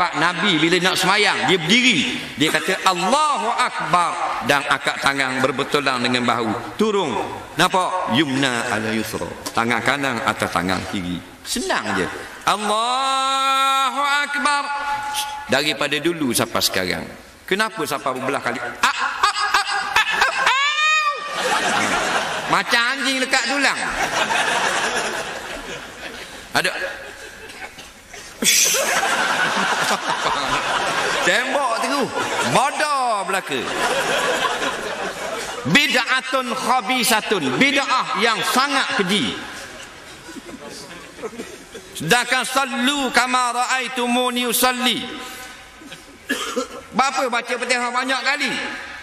Pak Nabi bila nak semayang, dia berdiri, dia kata Allahu Akbar, dan akak tangan berbetulan dengan bahu. Turun, nampak? Yumna ala yusra, tangan kanan atas tangan kiri. Senang je. Allahu Akbar. Daripada dulu sampai sekarang. Kenapa sampai beberapa kali macam anjing dekat tulang? Ada tembok tu bodoh belaka. Bid'atun khabisatun, bid'ah yang sangat keji. Sedangkan sallu kama raaitumuni usalli, berapa baca Fatihah banyak kali?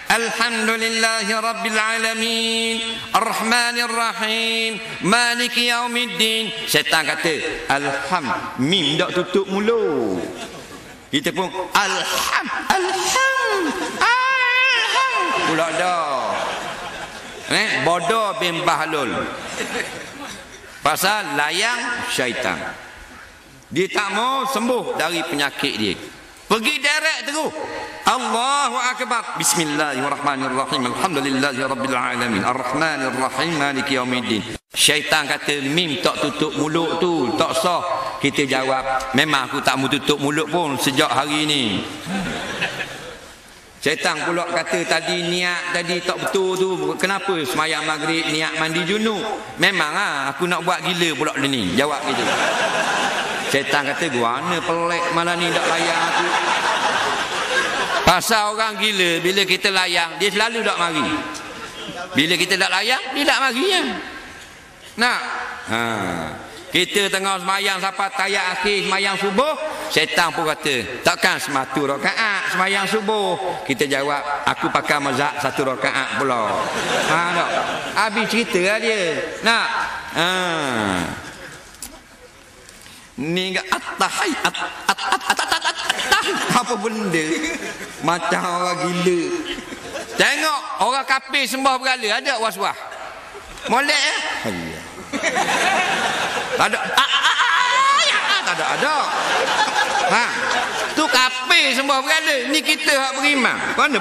Alhamdulillahi rabbil alamin arrahmanir rahim maliki yaumiddin. Syaitan kata mim tak tutup mulut. Kita pun alham pula dah. Bodoh bin bahlul. Pasal layang syaitan. Dia tak mau sembuh dari penyakit dia. Pergi direct terus. Allahu Akbar. Bismillahirrahmanirrahim. Alhamdulillahi rabbil alamin. Arrahmanir rahim. Maliki yaumiddin. Syaitan kata mim tak tutup mulut tu tak sah. Kita jawab, memang aku tak mau tutup mulut pun sejak hari ni. Syaitan pula kata tadi niat tadi tak betul tu. Kenapa semayang maghrib niat mandi junub? Memang aku nak buat gila pula ni. Jawab gitu. Syaitan kata guana pelik malah ni tak layan aku. Pasal orang gila bila kita layang dia selalu tak mari. Bila kita tak layang dia tak mari ya. Nak kita tengah semayang sampai tayak akhir semayang subuh, syaitan pun kata takkan sematu rakaat semayang subuh. Kita jawab aku pakai mazhab 1 rakaat pula. Tak habis cerita lah dia. Nak ni enggak apa benda macam orang gila. Tengok orang kafir sembah berhala ada was-was molek tak ada ada tu kafir sembah berhala, ni kita hak beriman. Mana